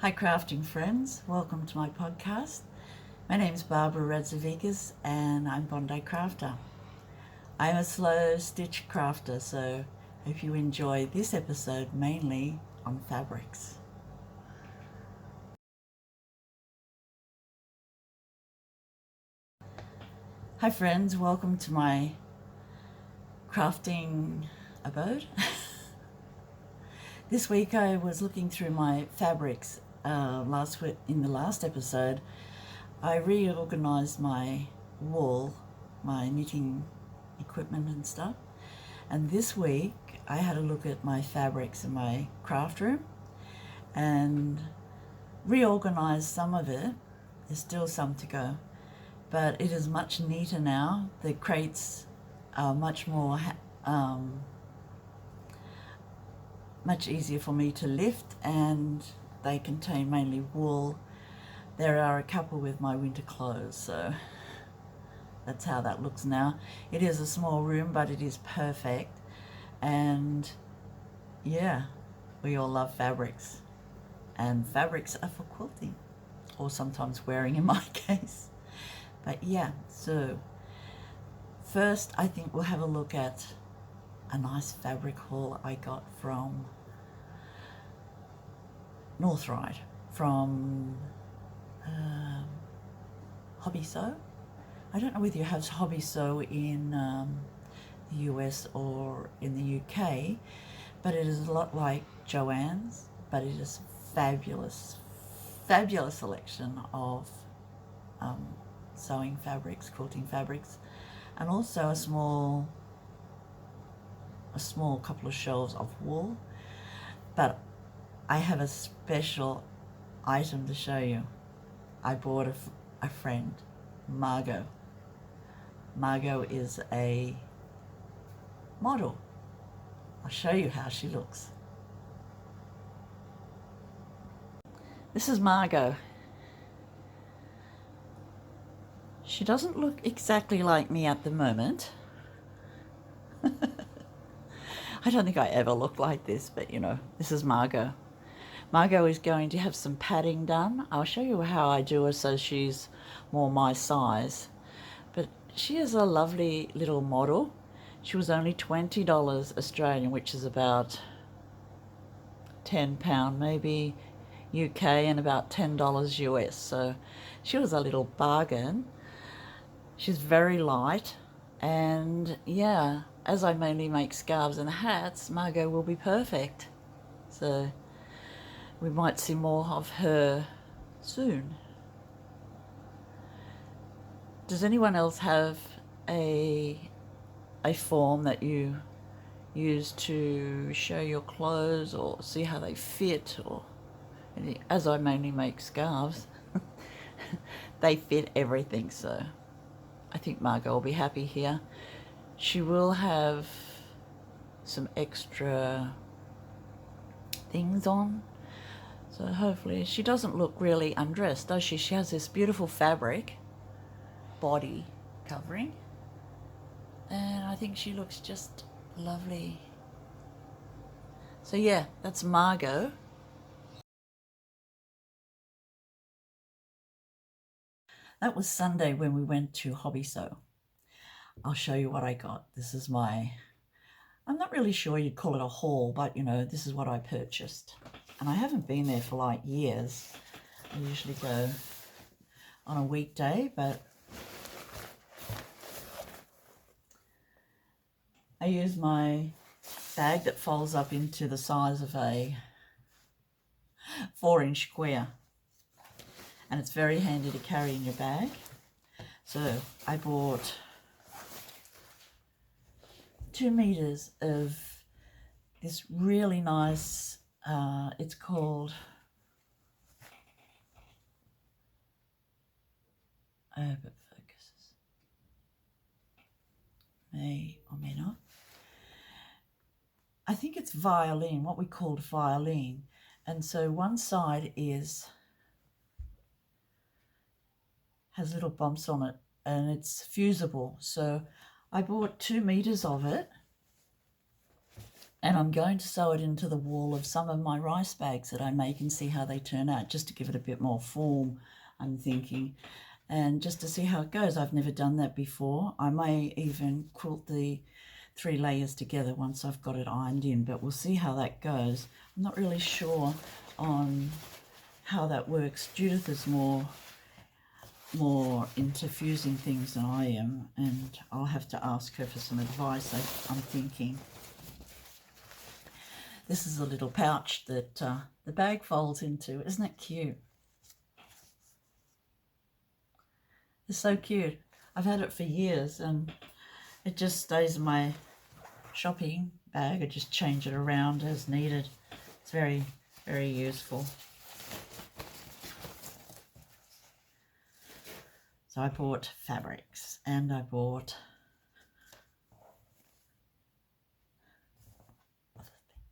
Hi crafting friends, welcome to my podcast. My name is Barbara.radzevicius and I'm Bondi Crafter. I'm a slow stitch crafter, so hope you enjoy this episode mainly on fabrics. Hi friends, welcome to my crafting abode. This week I was looking through my fabrics. In the last episode I reorganized my wool, my knitting equipment and stuff, and this week I had a look at my fabrics in my craft room and reorganized some of it. There's still some to go, but it is much neater now. The crates are much more much easier for me to lift, and they contain mainly wool. There are a couple with my winter clothes, so that's how that looks now. It is a small room, but it is perfect. And yeah, we all love fabrics, and fabrics are for quilting, or sometimes wearing in my case. But yeah, so first I think we'll have a look at a nice fabric haul I got from North Ryde, from Hobby Sew. I don't know whether you have Hobby Sew in the US or in the UK, but it is a lot like Joann's, but it is fabulous selection of sewing fabrics, quilting fabrics, and also a small couple of shelves of wool. But I have a special item to show you. I bought a friend, Margot. Margot is a model. I'll show you how she looks. This is Margot. She doesn't look exactly like me at the moment. I don't think I ever look like this, but you know, this is Margot. Margot is going to have some padding done. I'll show you how I do her so she's more my size. But she is a lovely little model. She was only $20 Australian, which is about £10 maybe UK, and about $10 US. So she was a little bargain. She's very light, and yeah, as I mainly make scarves and hats, Margot will be perfect. So we might see more of her soon. Does anyone else have a form that you use to show your clothes or see how they fit? Or, as I mainly make scarves, they fit everything, so I think Margot will be happy here. She will have some extra things on, so hopefully she doesn't look really undressed, does she? She has this beautiful fabric body covering, and I think she looks just lovely. So yeah, that's Margot. That was Sunday when we went to Hobby Sew. I'll show you what I got. This is my, I'm not really sure you'd call it a haul, but you know, this is what I purchased. And I haven't been there for like years. I usually go on a weekday, but I use my bag that folds up into the size of a 4-inch square. And it's very handy to carry in your bag. So I bought 2 meters of this really nice, it's called, I hope it focuses, may or may not. I think it's violin, what we called violin. And so one side has little bumps on it, and it's fusible. So I bought 2 meters of it, And I'm going to sew it into the wall of some of my rice bags that I make and see how they turn out, just to give it a bit more form, I'm thinking. And just to see how it goes. I've never done that before. I may even quilt the 3 layers together once I've got it ironed in, but we'll see how that goes. I'm not really sure on how that works. Judith is more into fusing things than I am, and I'll have to ask her for some advice, I'm thinking. This is a little pouch that the bag folds into. Isn't it cute? It's so cute. I've had it for years and it just stays in my shopping bag. I just change it around as needed. It's very, very useful. So I bought fabrics and I bought other things.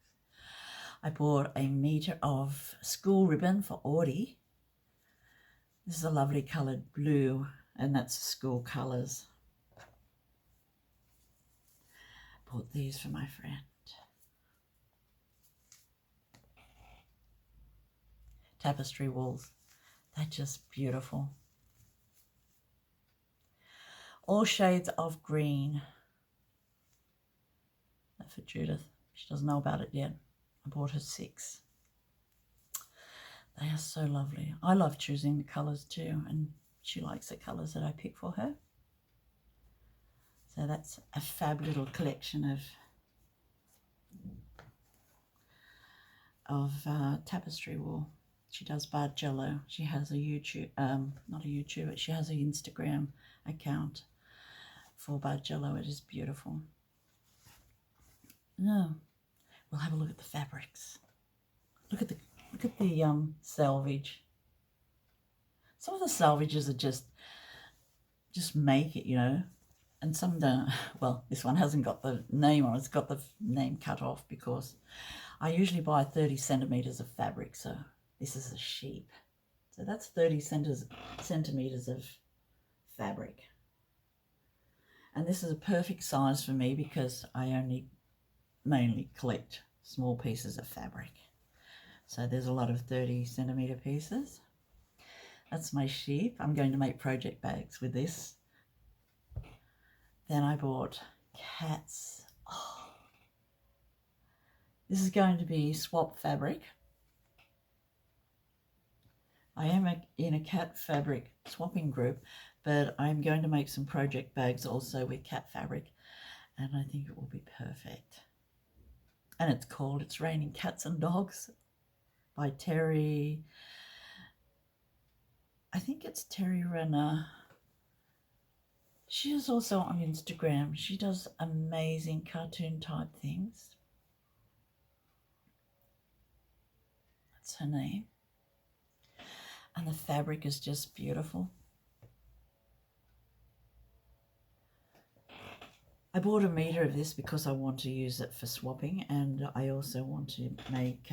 I bought a metre of school ribbon for Audie. This is a lovely coloured blue, and that's the school colours. Bought these for my friend. Tapestry wools. They're just beautiful. All shades of green. That's for Judith. She doesn't know about it yet. I bought her 6. They are so lovely. I love choosing the colours too, and she likes the colours that I pick for her. So that's a fab little collection of tapestry wool. She does Bargello. She has a YouTube, not a YouTube, but she has an Instagram account for Bargello. It is beautiful. No, we'll have a look at the fabrics. Look at the selvage. Some of the salvages are just make it, you know, and some don't. Well, this one hasn't got the name on it. It's got the name cut off because I usually buy 30 centimetres of fabric, so this is a sheep. So that's 30 centimetres of fabric. And this is a perfect size for me because I only mainly collect small pieces of fabric. So there's a lot of 30 centimetre pieces. That's my sheep. I'm going to make project bags with this. Then I bought cats. Oh, this is going to be swap fabric. I am in a cat fabric swapping group, but I'm going to make some project bags also with cat fabric, and I think it will be perfect. And it's called It's Raining Cats and Dogs by Terry. I think it's Terry Renner. She is also on Instagram. She does amazing cartoon type things. That's her name. And the fabric is just beautiful. I bought a metre of this because I want to use it for swapping, and I also want to make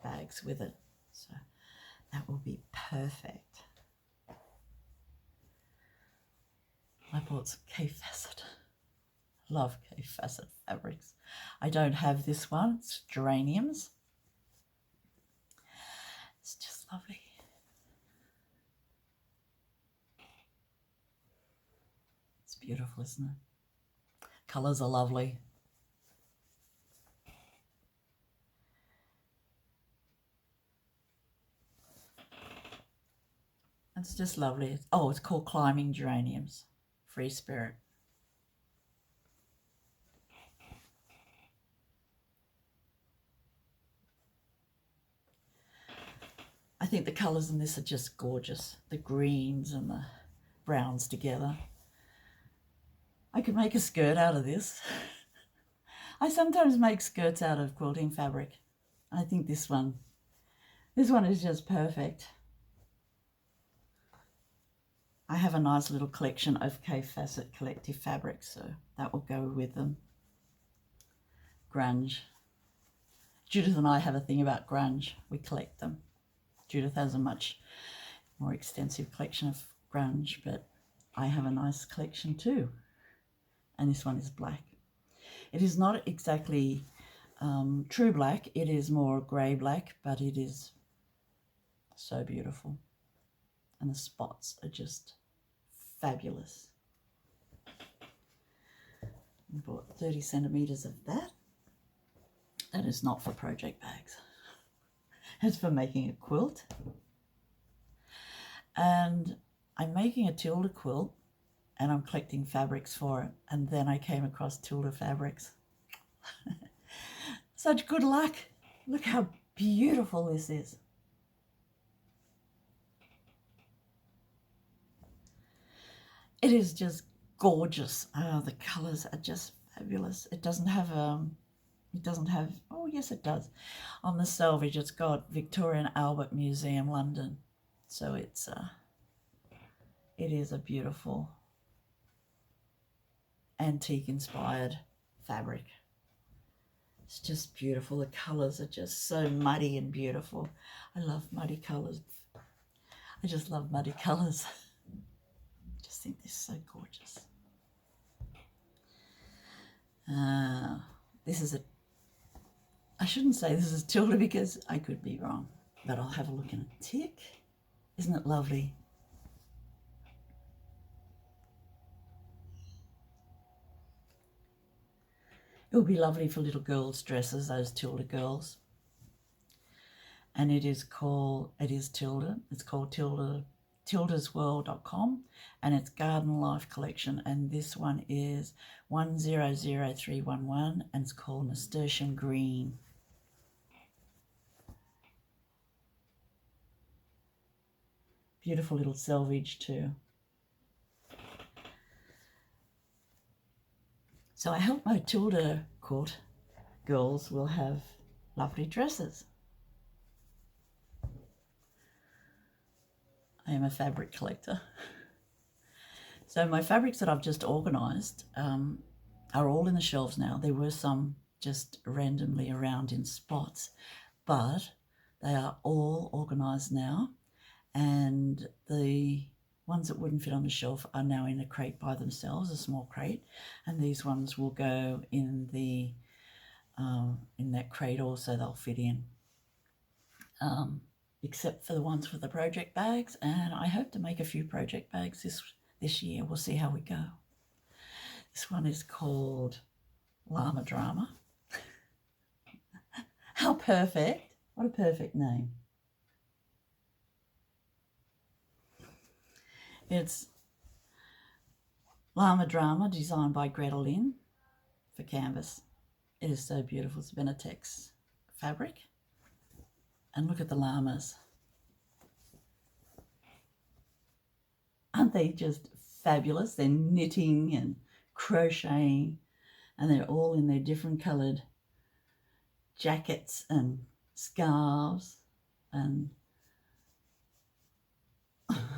bags with it. So that will be perfect. I bought some K-Facet. Love K-Facet fabrics. I don't have this one. It's geraniums. It's just lovely. It's beautiful, isn't it? Colours are lovely. It's just lovely. Oh, it's called Climbing Geraniums. Free Spirit. I think the colours in this are just gorgeous. The greens and the browns together. I could make a skirt out of this. I sometimes make skirts out of quilting fabric. I think this one is just perfect. I have a nice little collection of K-Facet collective fabrics, so that will go with them. Grunge. Judith and I have a thing about grunge. We collect them. Judith has a much more extensive collection of grunge, but I have a nice collection too. And this one is black. It is not exactly true black. It is more grey black, but it is so beautiful. And the spots are just fabulous. I bought 30 centimetres of that. That is not for project bags. It's for making a quilt. And I'm making a Tilda quilt and I'm collecting fabrics for it. And then I came across Tilda fabrics. Such good luck. Look how beautiful this is. It is just gorgeous. Oh, the colours are just fabulous. It doesn't have, oh yes it does. On the selvage it's got Victoria and Albert Museum, London. So it is a beautiful antique inspired fabric. It's just beautiful. The colours are just so muddy and beautiful. I love muddy colours. I just love muddy colours. I just think they're so gorgeous. This is I shouldn't say this is Tilda because I could be wrong, but I'll have a look in a tick. Isn't it lovely? It will be lovely for little girls' dresses, those Tilda girls. And it is Tilda. It's called tildasworld.com, and it's Garden Life Collection. And this one is 100311, and it's called Nasturtium Green. Beautiful little selvage too. So I hope my Tilda court girls will have lovely dresses. I am a fabric collector. So my fabrics that I've just organised are all in the shelves now. There were some just randomly around in spots, but they are all organised now, and the ones that wouldn't fit on the shelf are now in a crate by themselves, a small crate, and these ones will go in the in that crate also. They'll fit in, except for the ones for the project bags, and I hope to make a few project bags this year. We'll see how we go. This one is called Llama Drama. How perfect. What a perfect name. It's Llama Drama, designed by Greta Lynn for canvas. It is so beautiful. It's Benetex fabric. And look at the llamas. Aren't they just fabulous? They're knitting and crocheting, and they're all in their different coloured jackets and scarves. And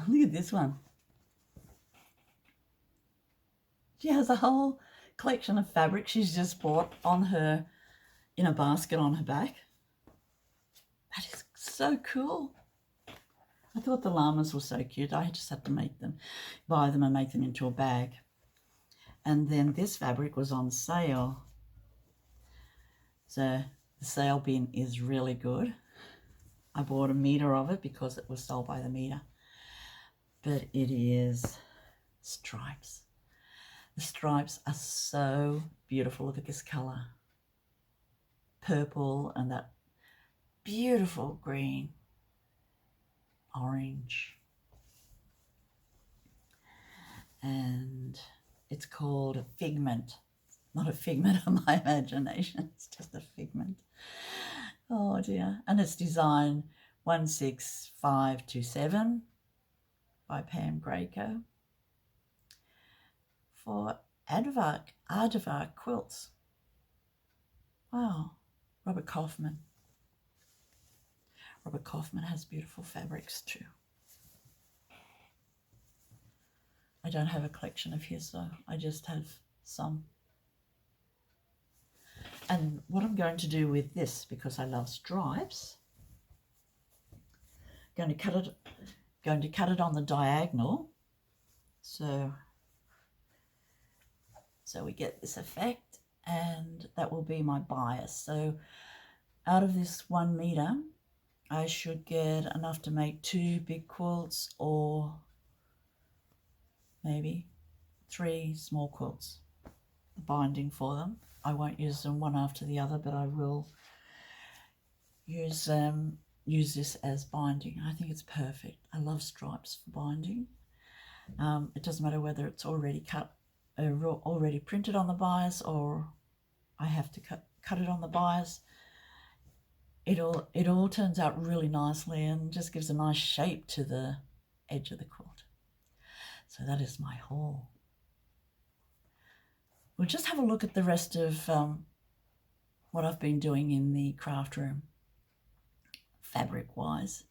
look at this one. She has a whole collection of fabric she's just bought in a basket on her back. That is so cool. I thought the llamas were so cute. I just had to buy them and make them into a bag. And then this fabric was on sale. So the sale bin is really good. I bought a metre of it because it was sold by the metre. But it is stripes. The stripes are so beautiful. Look at this colour. Purple and that beautiful green, orange. And it's called a figment. Not a figment of my imagination. It's just a figment. Oh dear. And it's design 16527 by Pam Graco for Aardvark Quilts. Wow. Robert Kaufman. Robert Kaufman has beautiful fabrics too. I don't have a collection of his though. I just have some. And what I'm going to do with this, because I love stripes, going to cut it on the diagonal, so we get this effect. and that will be my bias. So out of this 1 meter, I should get enough to make 2 big quilts, or maybe 3 small quilts. The binding for them, I won't use them one after the other, but I will use this as binding. I think it's perfect. I love stripes for binding. It doesn't matter whether it's already cut, already printed on the bias, or I have to cut it on the bias. It all turns out really nicely and just gives a nice shape to the edge of the quilt. So that is my haul. We'll just have a look at the rest of what I've been doing in the craft room, fabric wise,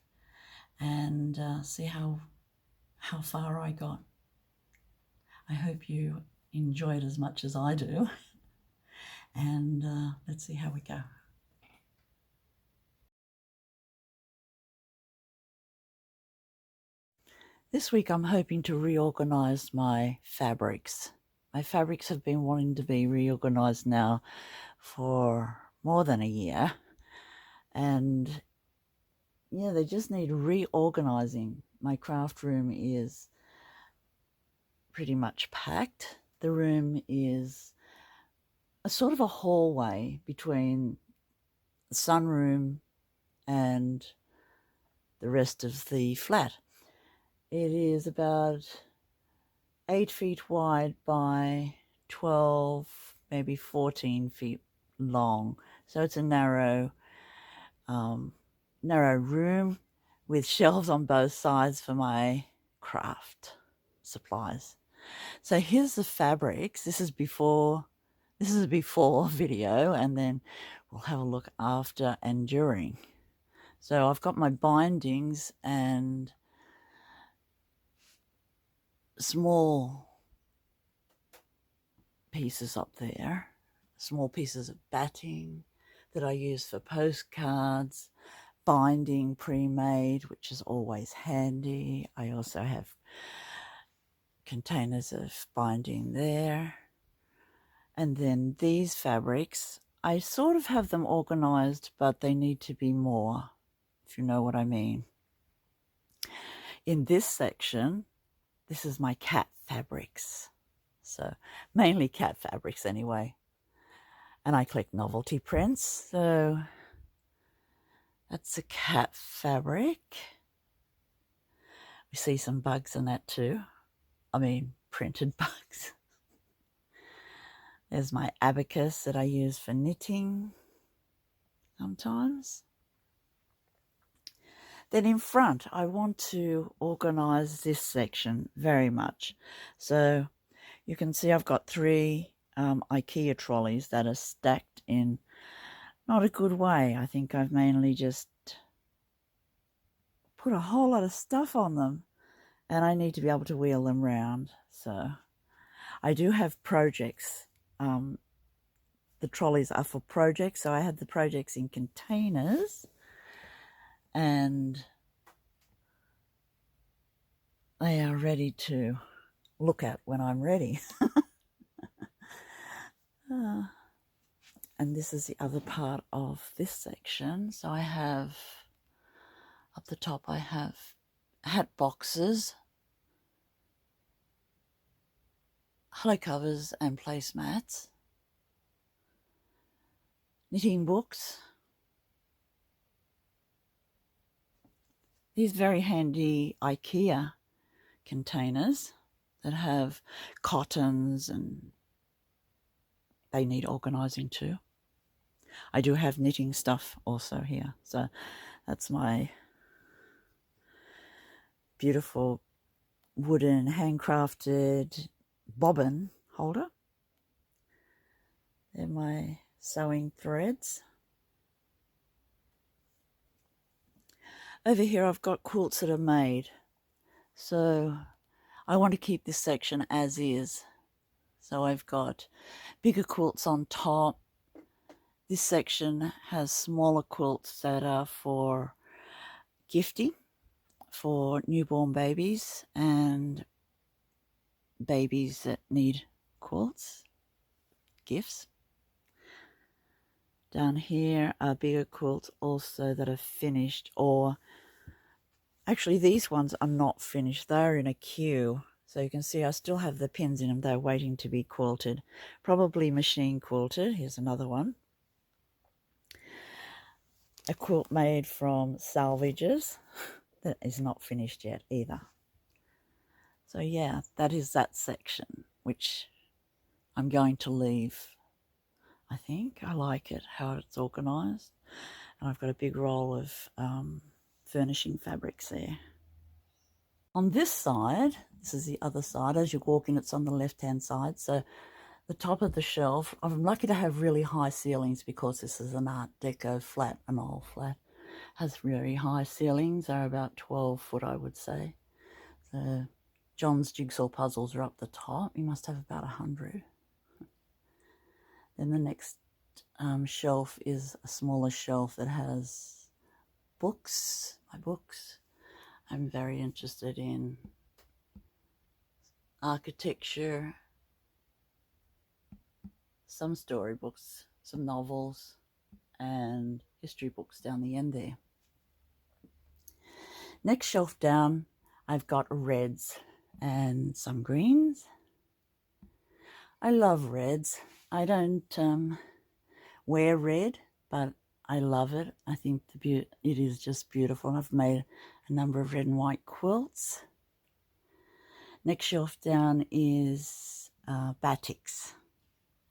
and see how far I got. I hope you enjoy it as much as I do, and let's see how we go. This week I'm hoping to reorganize my fabrics. My fabrics have been wanting to be reorganized now for more than a year, and yeah, they just need reorganizing. My craft room is pretty much packed. The room is a sort of a hallway between the sunroom and the rest of the flat. It is about 8 feet wide by 12, maybe 14 feet long. So it's a narrow room with shelves on both sides for my craft supplies. So here's the fabrics. This is a before video, and then we'll have a look after and during. So I've got my bindings and small pieces up there, small pieces of batting that I use for postcards, binding pre-made, which is always handy. I also have containers of binding there. And then these fabrics, I sort of have them organized, but they need to be more, if you know what I mean. In this section, this is my cat fabrics. So mainly cat fabrics anyway. And I collect novelty prints. So that's a cat fabric. We see some bugs in that too. I mean, printed bugs. There's my abacus that I use for knitting sometimes. Then in front, I want to organize this section very much. So you can see I've got 3 IKEA trolleys that are stacked in not a good way. I think I've mainly just put a whole lot of stuff on them, and I need to be able to wheel them around. So I do have projects. The trolleys are for projects, so I have the projects in containers, and they are ready to look at when I'm ready. And this is the other part of this section. So I have, up the top, I have hat boxes, hollow covers and placemats, knitting books, these very handy IKEA containers that have cottons, and they need organising too. I do have knitting stuff also here. So that's my beautiful wooden handcrafted bobbin holder. They're my sewing threads. Over here I've got quilts that are made. So I want to keep this section as is. So I've got bigger quilts on top. This section has smaller quilts that are for gifting, for newborn babies and babies that need quilts, gifts. Down here are bigger quilts also that are finished, or actually these ones are not finished. They're in a queue. So you can see I still have the pins in them. They're waiting to be quilted. Probably machine quilted. Here's another one. A quilt made from salvages that is not finished yet either. So yeah, that is that section, which I'm going to leave. I think I like it, how it's organised. And I've got a big roll of furnishing fabrics there. On this side, this is the other side, as you walk in, it's on the left-hand side. So the top of the shelf, I'm lucky to have really high ceilings because this is an Art Deco flat, an old flat. Has really high ceilings, they're about 12 foot, I would say. So John's jigsaw puzzles are up the top. He must have about 100. Then the next shelf is a smaller shelf that has books, my books. I'm very interested in architecture, some storybooks, some novels, and history books down the end there. Next shelf down, I've got reds and some greens. I love reds. I don't wear red, but I love it. I think it is just beautiful. I've made a number of red and white quilts. Next shelf down is batiks.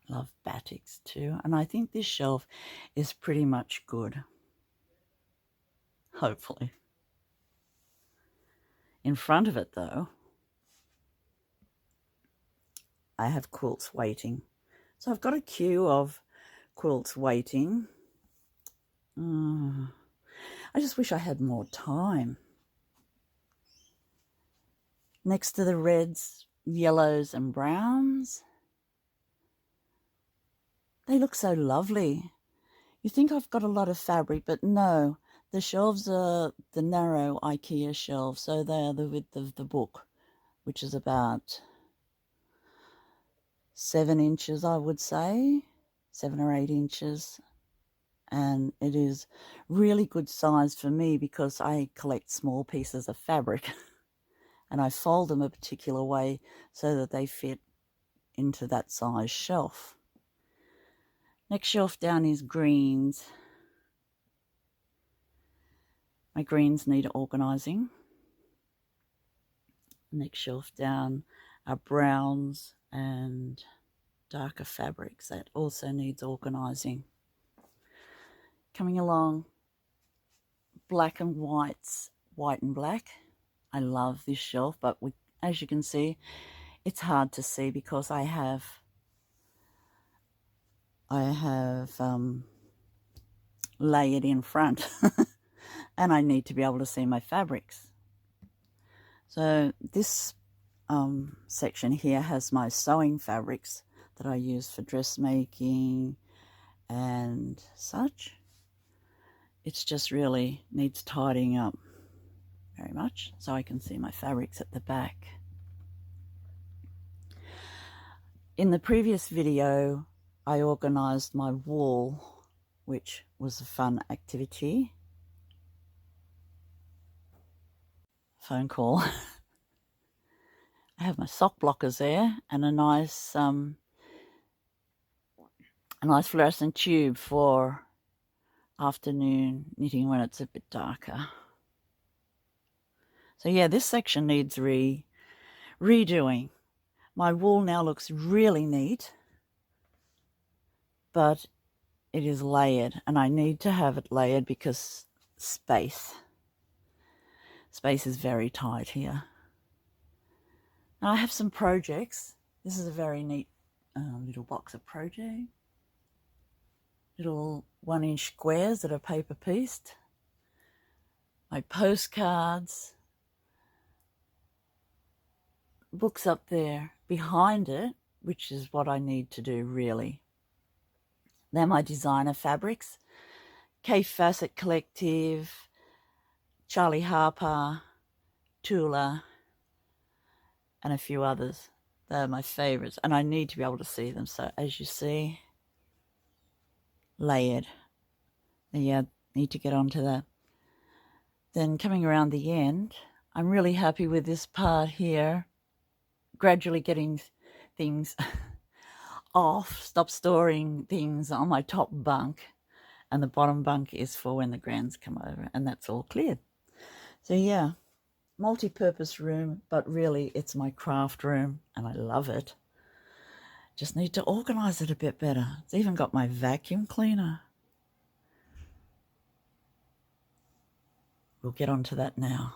Love batiks too. And I think this shelf is pretty much good. Hopefully. In front of it though, I have quilts waiting. So I've got a queue of quilts waiting. I just wish I had more time. Next to the reds, yellows and browns. They look so lovely. You think I've got a lot of fabric, but no. The shelves are the narrow IKEA shelves, so they are the width of the book, which is about 7 inches, I would say, 7 or 8 inches. And it is really good size for me because I collect small pieces of fabric and I fold them a particular way so that they fit into that size shelf. Next shelf down is greens. My greens need organising. Next shelf down are browns and darker fabrics. That also needs organising. Coming along, black and whites, white and black. I love this shelf, but as you can see, it's hard to see because I have layered in front and I need to be able to see my fabrics. So this section here has my sewing fabrics that I use for dressmaking and such. It's just really needs tidying up very much so I can see my fabrics at the back. In the previous video, I organised my wool, which was a fun activity. Phone call. I have my sock blockers there and a nice fluorescent tube for afternoon knitting when it's a bit darker. So yeah, this section needs redoing. My wool now looks really neat, but it is layered and I need to have it layered because space is very tight here. Now I have some projects. This is a very neat little box of project. Little 1-inch squares that are paper pieced. My postcards. Books up there behind it, which is what I need to do really. They're my designer fabrics. K Facet Collective, Charlie Harper, Tula, and a few others. They're my favourites and I need to be able to see them. So as you see, layered. Yeah, need to get onto that. Then coming around the end, I'm really happy with this part here. Gradually getting things off, stop storing things on my top bunk, and the bottom bunk is for when the grands come over, and that's all cleared. So yeah, multi-purpose room, but really it's my craft room and I love it. Just need to organize it a bit better. It's even got my vacuum cleaner. We'll get onto that now,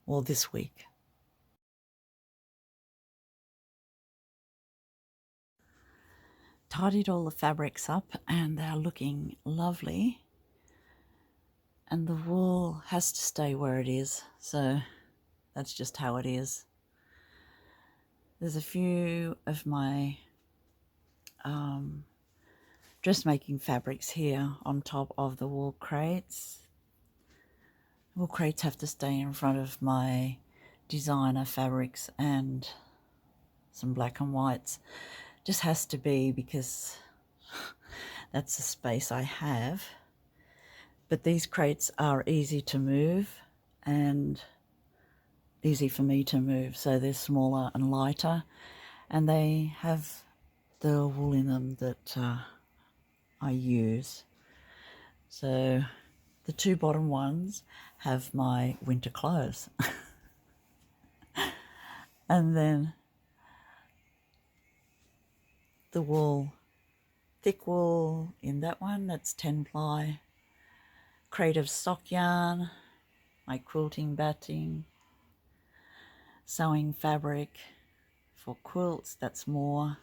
or this week. Tidied all the fabrics up and they're looking lovely. And the wool has to stay where it is, so that's just how it is. There's a few of my dressmaking fabrics here on top of the wool crates. Wool crates have to stay in front of my designer fabrics and some black and whites. Just has to be because that's the space I have. But these crates are easy to move and easy for me to move, so they're smaller and lighter, and they have the wool in them that I use. So the two bottom ones have my winter clothes. And then the wool, thick wool in that one, that's 10 ply. Crate of sock yarn, my quilting batting, sewing fabric for quilts, that's more.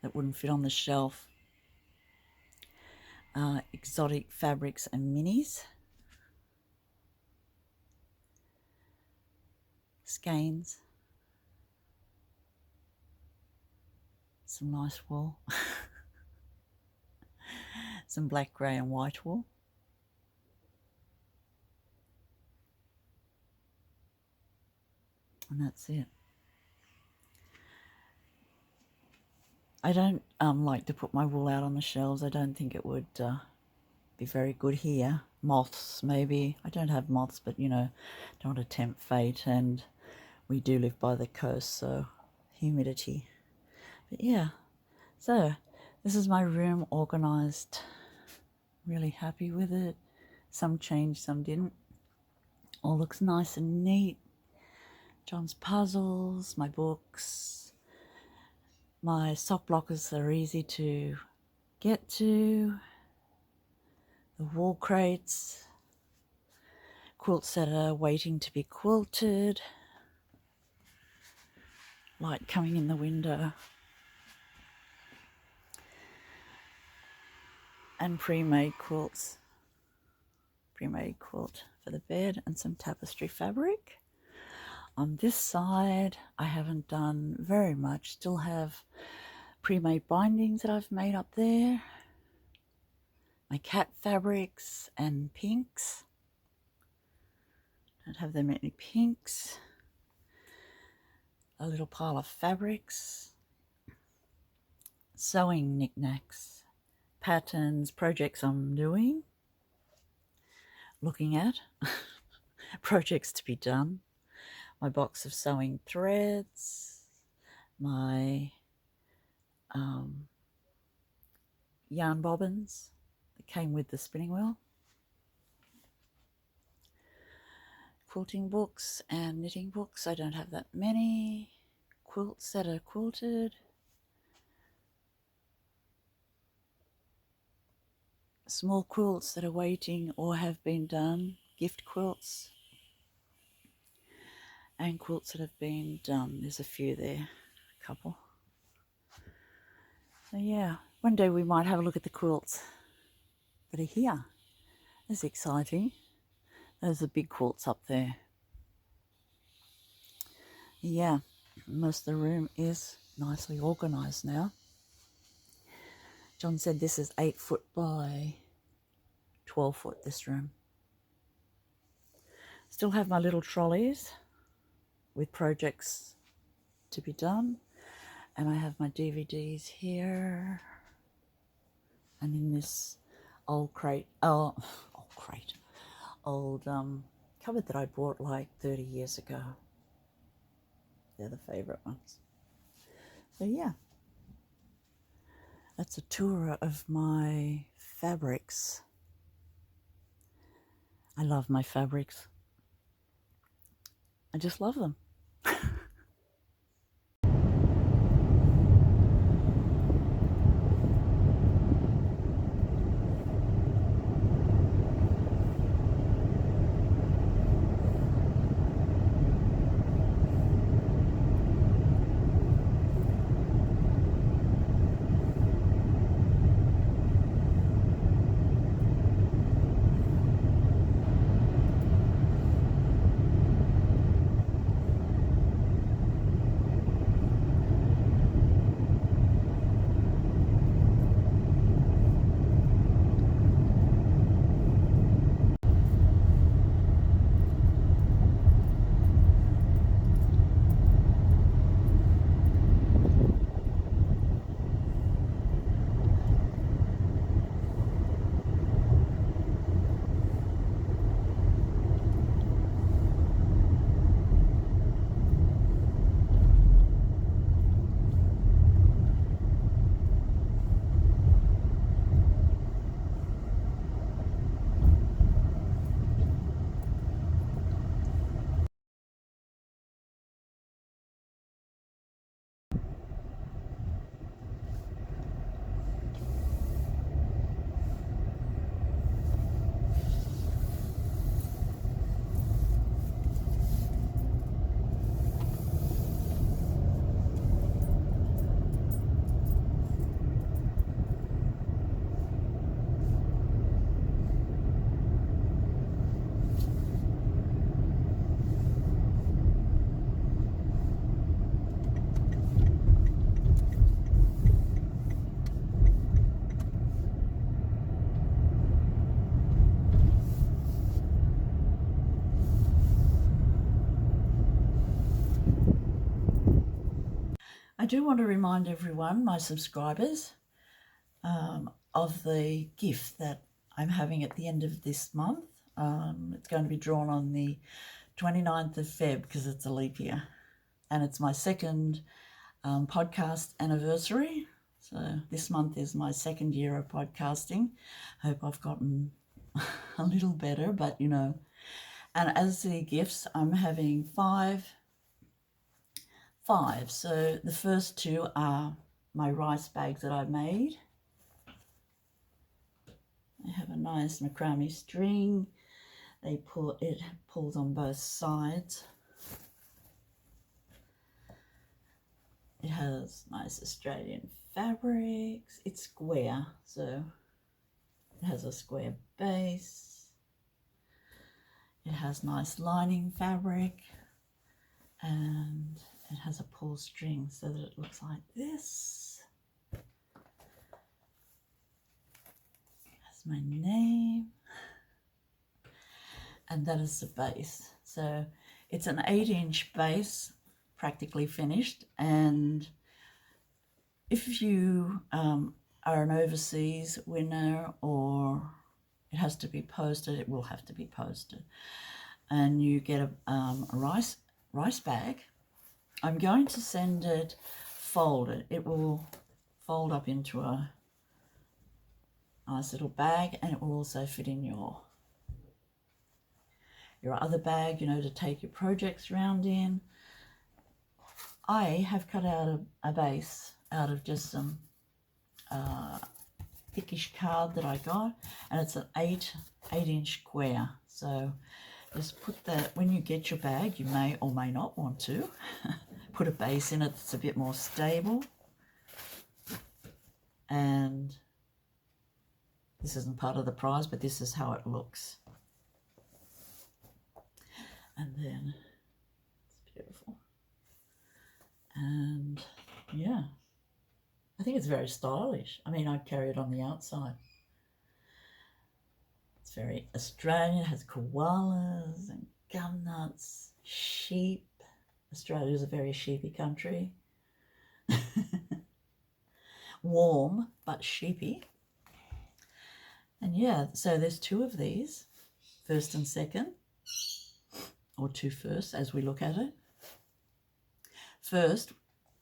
That wouldn't fit on the shelf. Exotic fabrics and minis. Skeins. Some nice wool. Some black, grey and white wool. And that's it. I don't like to put my wool out on the shelves. I don't think it would be very good here. Moths, maybe. I don't have moths, but, you know, don't want to tempt fate. And we do live by the coast, so humidity. But yeah, so this is my room organised. Really happy with it. Some changed, some didn't. All looks nice and neat. John's puzzles, my books, my sock blockers are easy to get to, the wool crates, quilts that are waiting to be quilted, light coming in the window, and pre-made quilts, pre-made quilt for the bed and some tapestry fabric. On this side, I haven't done very much. Still have pre-made bindings that I've made up there. My cat fabrics and pinks. Don't have that many pinks. A little pile of fabrics. Sewing knickknacks. Patterns, projects I'm doing. Looking at. Projects to be done. My box of sewing threads, my yarn bobbins that came with the spinning wheel, quilting books and knitting books. I don't have that many. Quilts that are quilted, small quilts that are waiting or have been done, gift quilts, and quilts that have been done. There's a few there, a couple. So yeah, one day we might have a look at the quilts that are here. That's exciting. Those are big quilts up there. Yeah, most of the room is nicely organised now. John said this is 8 foot by 12 foot, this room. Still have my little trolleys with projects to be done. And I have my DVDs here. And in this old cupboard that I bought like 30 years ago. They're the favourite ones. So yeah, that's a tour of my fabrics. I love my fabrics. I just love them. I do want to remind everyone, my subscribers, of the gift that I'm having at the end of this month. It's going to be drawn on the 29th of Feb because it's a leap year. And it's my second podcast anniversary. So this month is my second year of podcasting. Hope I've gotten a little better, but you know. And as the gifts, I'm having five. So the first two are my rice bags that I made. They have a nice macrame string. It pulls on both sides. It has nice Australian fabrics. It's square, so it has a square base. It has nice lining fabric, and it has a pull string so that it looks like this. It has my name, and that is the base. So it's an 8-inch base, practically finished. And if you are an overseas winner, or it has to be posted, it will have to be posted, and you get a rice bag, I'm going to send it folded. It will fold up into a nice little bag, and it will also fit in your other bag, you know, to take your projects around in. I have cut out a base out of just some thickish card that I got, and it's an 8-inch square. So just put that, when you get your bag, you may or may not want to put a base in it that's a bit more stable. And this isn't part of the prize, but this is how it looks. And then it's beautiful. And yeah, I think it's very stylish. I mean, I'd carry it on the outside. It's very Australian. It has koalas and gum nuts, sheep. Australia is a very sheepy country. Warm, but sheepy. And yeah, so there's 2 of these, first and second, or 2 first as we look at it. First,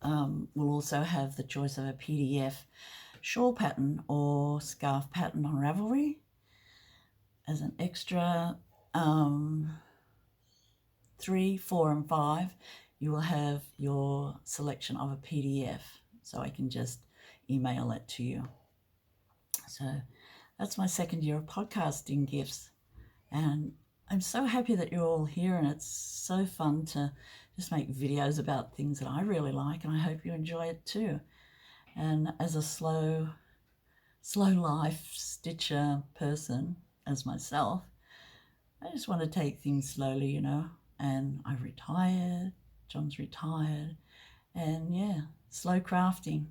we'll also have the choice of a PDF shawl pattern or scarf pattern on Ravelry. As an extra 3, 4 and 5, you will have your selection of a PDF, so I can just email it to you. So that's my second year of podcasting gifts, and I'm so happy that you're all here, and it's so fun to just make videos about things that I really like, and I hope you enjoy it too. And as a slow life stitcher person as myself, I just want to take things slowly, you know, and I retired, John's retired, and yeah, slow crafting.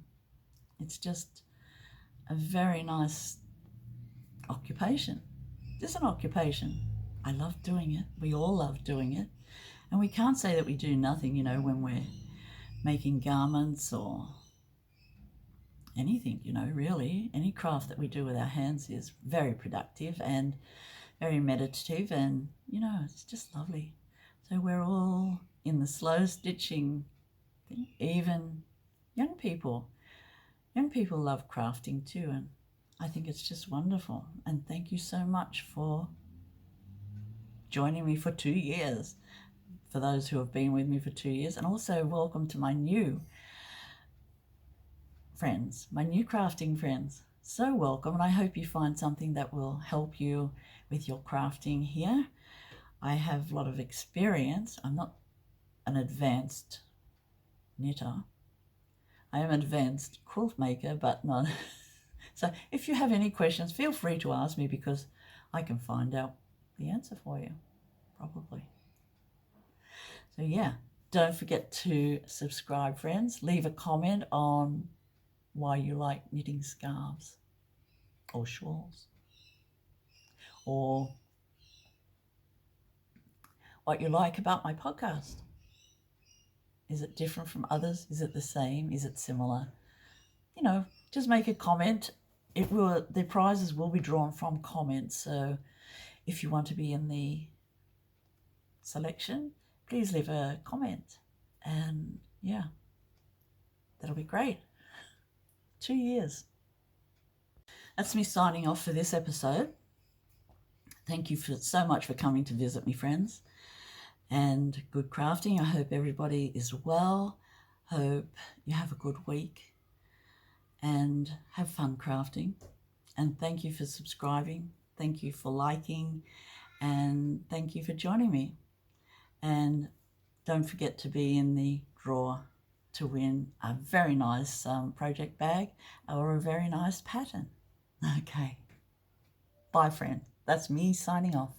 It's just a very nice occupation. It's an occupation. I love doing it. We all love doing it. And we can't say that we do nothing, you know, when we're making garments or anything, you know, really. Any craft that we do with our hands is very productive and very meditative, and, you know, it's just lovely. So we're all in the slow stitching thing. Even young people. Young people love crafting too, and I think it's just wonderful. And thank you so much for joining me for 2 years, for those who have been with me for 2 years. And also welcome to my new friends, my new crafting friends. So welcome, and I hope you find something that will help you with your crafting here. I have a lot of experience. I'm not an advanced knitter. I am an advanced quilt maker, but not. So if you have any questions, feel free to ask me, because I can find out the answer for you, probably. So yeah, don't forget to subscribe, friends. Leave a comment on why you like knitting scarves or shawls, or what you like about my podcast. Is it different from others? Is it the same? Is it similar? You know, just make a comment. The prizes will be drawn from comments. So if you want to be in the selection, please leave a comment. And yeah, that'll be great. 2 years. That's me signing off for this episode. Thank you so much for coming to visit me, friends. And good crafting. I hope everybody is well. Hope you have a good week and have fun crafting. And thank you for subscribing. Thank you for liking, and thank you for joining me. And don't forget to be in the draw to win a very nice project bag or a very nice pattern. Okay. Bye, friend. That's me signing off.